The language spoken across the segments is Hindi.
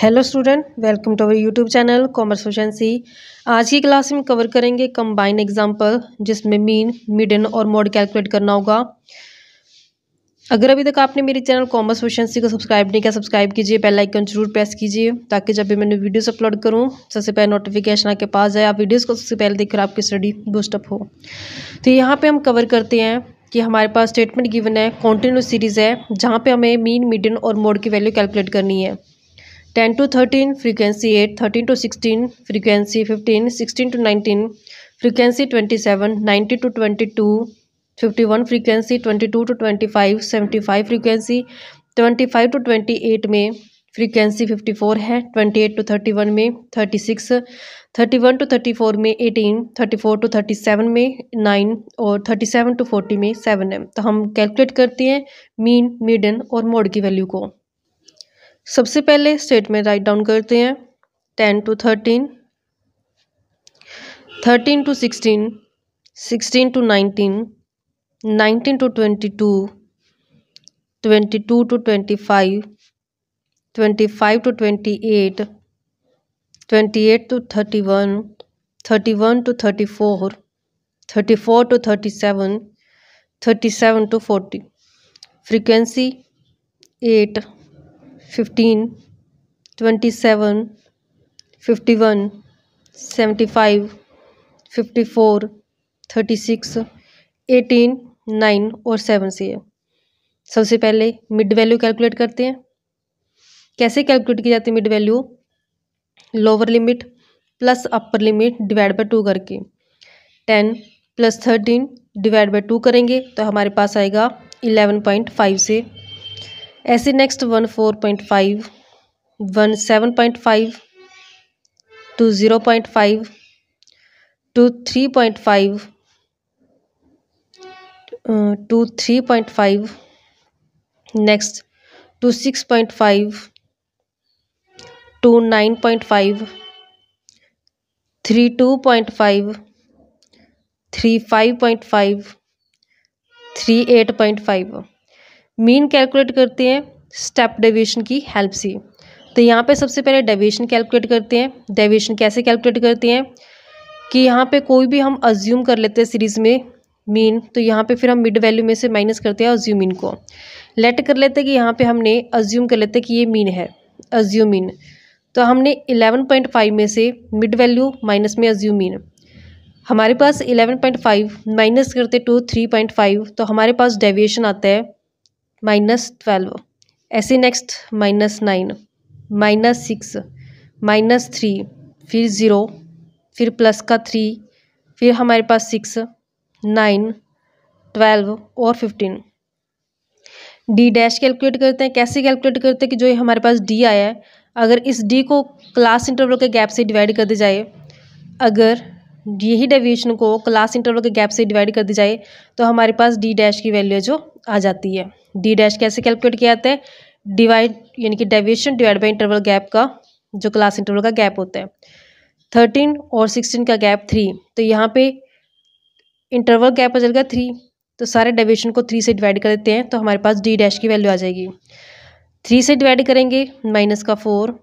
Hello student, welcome to our YouTube channel commerce efficiency. आज की क्लास में कवर करेंगे कंबाइन एग्जांपल, जिसमें मीन, मीडियन और मोड कैलकुलेट करना होगा। अगर अभी तक आपने मेरे चैनल कॉमर्स एफिशिएंसी को सब्सक्राइब नहीं किया, सब्सक्राइब कीजिए, बेल आइकन जरूर प्रेस कीजिए ताकि जब भी मैंने वीडियोस अपलोड करूं सबसे पहले नोटिफिकेशन आपके पास जाए, आप वीडियोज़ को सबसे पहले देखकर आपकी स्टडी बूस्टअप हो। तो यहाँ पर हम कवर करते हैं कि हमारे पास स्टेटमेंट गिवन है, कॉन्टिन्यूस सीरीज़ है, जहाँ पर हमें मीन, मीडियन और मोड की वैल्यू कैलकुलेट करनी है। 10 to 13 frequency 8, 13 to 16 frequency 15, 16 to 19 frequency 27, 90 to 22 51 frequency 22 to 25 75 frequency 25 to 28 में frequency 54 है, 28 to 31 में 36, 31 to 34 में 18, 34 to 37 में 9 और 37 to 40 में 7 है। तो हम कैलकुलेट करते हैं मीन, मीडियन और मोड की वैल्यू को। सबसे पहले स्टेटमेंट राइट डाउन करते हैं। 10 to 13, 13 to 16, 16 to 19, 19 to 22, 22 to 25, 25 to 28, 28 to 31, 31 to 34, 34 to 37, 37 to 40, frequency 8, 15, 27, 51, 75, 54, 36, 18, 9 और 7 से है। सबसे पहले मिड वैल्यू कैलकुलेट करते हैं। कैसे कैलकुलेट की जाती है mid value? Lower limit plus upper limit divide by 2 करके। 10 + 13 डिवाइड बाय 2 करेंगे तो हमारे पास आएगा 11.5 से। ऐसे नेक्स्ट 1 4.5, 1 7.5, 2 0.5, 2 3.5, 2 3.5, नेक्स्ट 2 6.5, 2 9.5, 3 2.5, 3 5.5, 3 8.5। मीन कैलकुलेट करते हैं स्टेप डेविएशन की हेल्प से। तो यहाँ पे सबसे पहले डेविएशन कैलकुलेट करते हैं। डेविएशन कैसे कैलकुलेट करते हैं कि यहाँ पे कोई भी हम अज्यूम कर लेते हैं सीरीज़ में मीन, तो यहाँ पे फिर हम मिड वैल्यू में से माइनस करते हैं अज्यूम मीन को। लेट कर लेते हैं कि यहाँ पे हमने अज्यूम कर लेते हैं कि ये मीन है, अज्यूम मीन। तो हमने 11.5 में से मिड वैल्यू माइनस में अज्यूम मीन, हमारे पास 11.5 माइनस करते 2 3.5, तो हमारे पास डेविएशन आता है -12। ऐसे नेक्स्ट -9, -6, -3, फिर 0, फिर प्लस का 3, फिर हमारे पास 6, 9, 12 और 15। डी डैश कैलकुलेट करते हैं। कैसे कैलकुलेट करते हैं कि जो ये हमारे पास डी आया है, अगर इस डी को क्लास इंटरवल के गैप से डिवाइड कर दी जाए, अगर यही डेविएशन को क्लास इंटरवल के गैप से डिवाइड कर दी जाए तो हमारे पास डी डैश की वैल्यू जो आ जाती है। डी डैश कैसे कैलकुलेट किया जाता है? डिवाइड यानी कि deviation divide by interval gap का जो क्लास इंटरवल का गैप होता है। 13 और 16 का गैप 3, तो यहाँ पे इंटरवल गैप आ जाएगा 3, तो सारे डेविएशन को 3 से डिवाइड कर देते हैं तो हमारे पास डी डैश की वैल्यू आ जाएगी। 3 से डिवाइड करेंगे -4,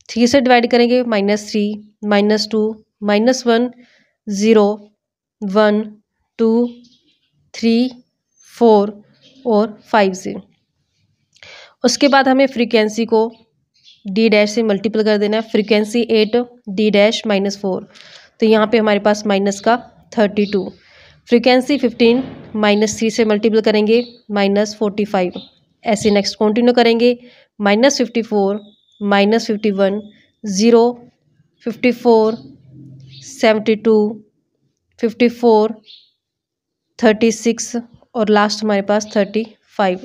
3 से डिवाइड करेंगे -3, -2, -1, 0, 1, 2, 3, 4 और 5 से। उसके बाद हमें फ्रीक्वेंसी को डी डैश से मल्टीपल कर देना है। फ्रीक्वेंसी 8, डी डैश -4, तो यहाँ पे हमारे पास माइनस का 32। फ्रीक्वेंसी 15 -3 से मल्टीपल करेंगे -45। ऐसे नेक्स्ट कंटिन्यू करेंगे -54, -51, 0, 54, 72, 54, 36 और लास्ट हमारे पास 35।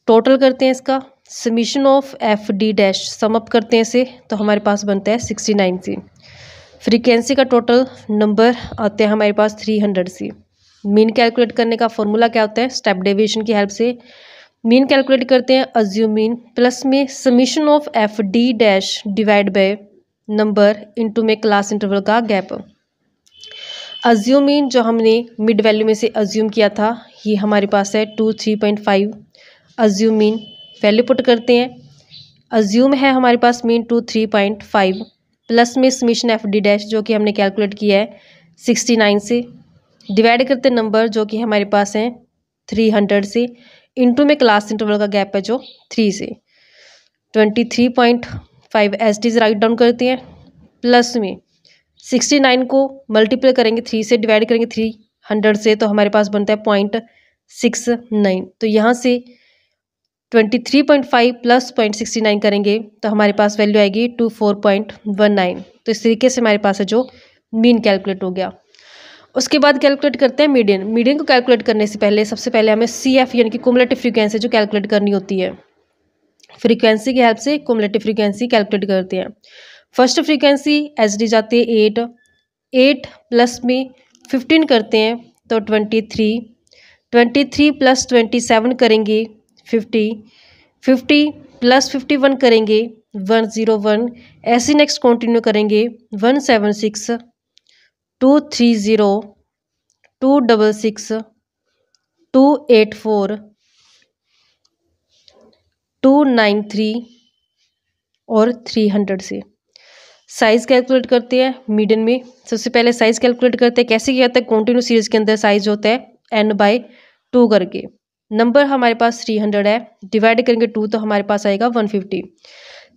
टोटल करते हैं इसका summation of F D dash, sum up करते हैं इसे तो हमारे पास बनता है 69 से। फ्रीक्वेंसी का टोटल नंबर आते हैं हमारे पास 300 से। मीन कैलकुलेट करने का फॉर्मूला क्या होता है? स्टेप डेविएशन की हेल्प से मीन कैलकुलेट करते हैं। अज्यूम मीन प्लस में summation of F D dash divide by number into में क्लास इंटरवल का गैप। अज्यूम मीन जो हमने मिड वैल्यू में से अज्यूम किया था, ये हमारे पास है 2 3.5। अज्यूम मीन वैल्यू पुट करते हैं, अज्यूम है हमारे पास मीन टू 3.5 प्लस में समीशन एफ डी डैश जो कि हमने कैलकुलेट किया है 69 से, डिवाइड करते नंबर जो कि हमारे पास हैं 300 से, इनटू में क्लास इंटरवल का गैप है जो 3 से। 23.5 एज टी राइट डाउन करते हैं, प्लस में 69 को मल्टीप्लाई करेंगे 3 से, डिवाइड करेंगे 300 से, तो हमारे पास बनता है 0.69। तो यहाँ से 23.5 प्लस 0.69 करेंगे तो हमारे पास वैल्यू आएगी 24.19। तो इस तरीके से हमारे पास है जो मीन कैलकुलेट हो गया। उसके बाद कैलकुलेट करते हैं मीडियन। मीडियन को कैलकुलेट करने से पहले सबसे पहले हमें सी एफ यानी कि कुमुलेटिव फ्रीक्वेंसी जो कैलकुलेट करनी होती है, फ्रीक्वेंसी की हेल्प से कुमुलेटिव फ्रीक्वेंसी कैलकुलेट करते हैं। फर्स्ट फ्रीक्वेंसी एच डी जाती है 8 प्लस में 15 करते हैं तो 23 प्लस 27 करेंगे 50 प्लस 51 करेंगे 101, ऐसे नेक्स्ट कंटिन्यू करेंगे 176 230 266 284 293 और 300 से। साइज़ कैलकुलेट करते हैं मीडियन में। सबसे पहले साइज़ कैलकुलेट करते हैं, कैसे किया जाता है, कंटिन्यू सीरीज़ के अंदर साइज़ होता है n/2 करके। नंबर हमारे पास 300 है, डिवाइड करेंगे 2 तो हमारे पास आएगा 150।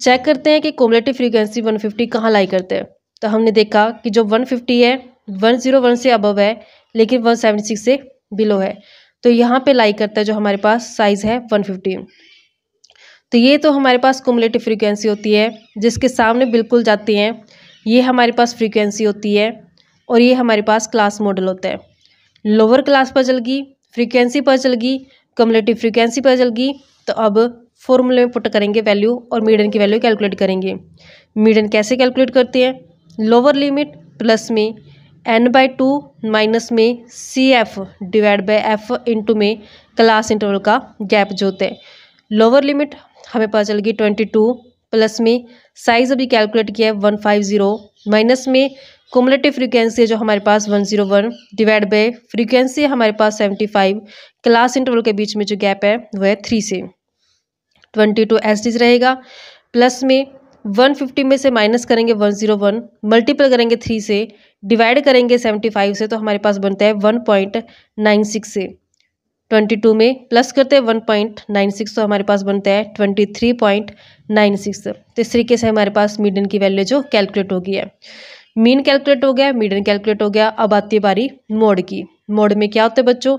चेक करते हैं कि कुमुलेटिव फ्रीक्वेंसी 150 कहाँ लाई करते हैं। तो हमने देखा कि जो 150 है 101 से अबव है लेकिन 176 से बिलो है, तो यहाँ पे लाई करता है जो हमारे पास साइज़ है 150। तो ये तो हमारे पास कुमुलेटिव फ्रीक्वेंसी होती है जिसके सामने बिल्कुल जाते हैं, ये हमारे पास फ्रीक्वेंसी होती है और ये हमारे पास क्लास मॉडल होता है। लोअर क्लास पर चल गई, फ्रीक्वेंसी पर चल गई, कुमुलेटिव फ्रीक्वेंसी पर चल गई, तो अब फॉर्मूले में पुट करेंगे वैल्यू और मीडियन की वैल्यू कैलकुलेट करेंगे। मीडियन कैसे कैलकुलेट करते हैं, लोअर लिमिट प्लस में n/2 माइनस में C F divide by F into में क्लास इंटरवल का गैप जो होता है। लोअर लिमिट हमें पता चल गई 22 प्लस में साइज अभी कैलकुलेट किया है 150 माइनस में कुमुलेटिव फ्रीक्वेंसी जो हमारे पास 101 डिवाइड बाय फ्रीक्वेंसी हमारे पास 75, क्लास इंटरवल के बीच में जो गैप है वो है 3 से। 22 एस रहेगा, प्लस में 150 में से माइनस करेंगे 101, मल्टीपल करेंगे 3 से, डिवाइड करेंगे 75 से, तो हमारे पास बनता है 1.96 से। 22 में प्लस करते हैं 1.96 तो हमारे पास बनता है 23.96। तो इस तरीके से हमारे पास मीडियन की वैल्यू जो कैलकुलेट हो गई है। मीन कैलकुलेट हो गया, मीडियन कैलकुलेट हो गया। अब आती है बारी मोड की। मोड में क्या होता है बच्चों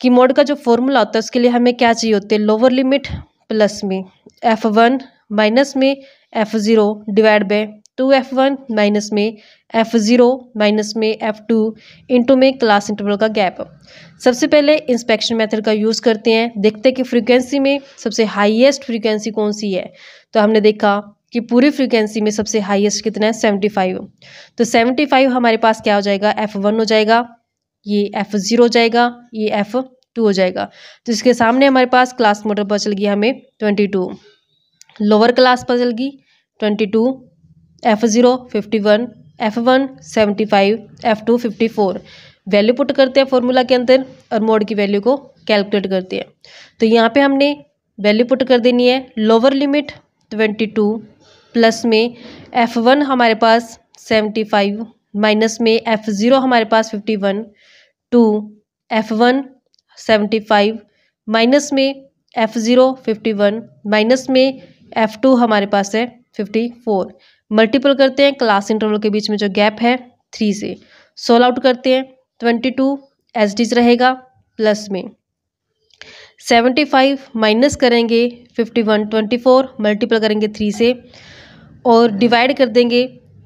कि मोड का जो फॉर्मूला होता है उसके लिए हमें क्या चाहिए होते हैं, लोअर लिमिट प्लस में f1 माइनस में f0 divide by 2f1 minus में f0 माइनस में f2 इंटू में क्लास इंटरवल का गैप। सबसे पहले इंस्पेक्शन मेथड का यूज़ करते हैं, देखते हैं कि फ्रीक्वेंसी में सबसे हाईएस्ट फ्रीक्वेंसी कौन सी है। तो हमने देखा कि पूरी फ्रीक्वेंसी में सबसे हाईएस्ट कितना है 75। तो 75 हमारे पास क्या हो जाएगा, f1 हो जाएगा, ये f0 हो जाएगा, ये f2 हो जाएगा। तो इसके सामने हमारे पास क्लास मोटर पर चल गई हमें 22, लोअर क्लास पर चल गई 22, f0 51, f1 75, f2 54। Value put करते हैं फॉर्मूला के अंदर और मोड की वैल्यू को कैलकुलेट करते हैं। तो यहाँ पे हमने वैल्यू पुट कर देनी है, लोअर लिमिट 22 प्लस में f1 हमारे पास 75 माइनस में f0 हमारे पास 51 टू f1 75 माइनस में f0 51 माइनस में f2 हमारे पास है 54। मल्टीपल करते हैं क्लास इंटरवल के बीच में जो गैप है 3 से, सोल्व आउट करते हैं 22 एच डी रहेगा, प्लस में 75 माइनस करेंगे 51 24, मल्टीपल करेंगे 3 से और डिवाइड कर देंगे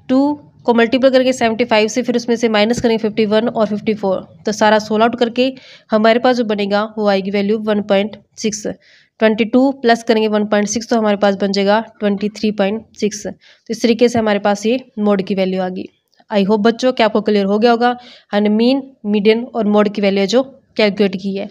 2 को मल्टीपल करके 75 से, फिर उसमें से माइनस करेंगे 51 और 54। तो सारा सोल्व आउट करके हमारे पास जो बनेगा वो आएगी वैल्यू 1.6। 22 प्लस करेंगे 1.6 तो हमारे पास बन जाएगा 23.6। तो इस तरीके से हमारे पास ये मोड की वैल्यू आ गई। आई होप बच्चों कि आपको क्लियर हो गया होगा हमने मीन, मीडियन और मोड की वैल्यू जो कैलकुलेट की है।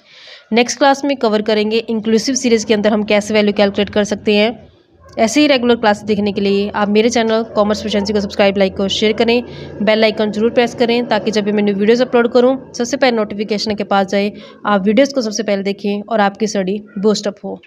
नेक्स्ट क्लास में कवर करेंगे इंक्लूसिव सीरीज़ के अंदर हम कैसे वैल्यू कैलकुलेट कर सकते हैं। ऐसे ही रेगुलर क्लास देखने के लिए आप मेरे चैनल कॉमर्स प्रोफिशिएंसी को सब्सक्राइब, लाइक और शेयर करें, बेल आइकन जरूर प्रेस करें ताकि जब भी मैं न्यू वीडियोस अपलोड करूं सबसे पहले नोटिफिकेशन के पास जाए, आप वीडियोस को सबसे पहले देखें और आपकी स्टडी बूस्ट अप हो।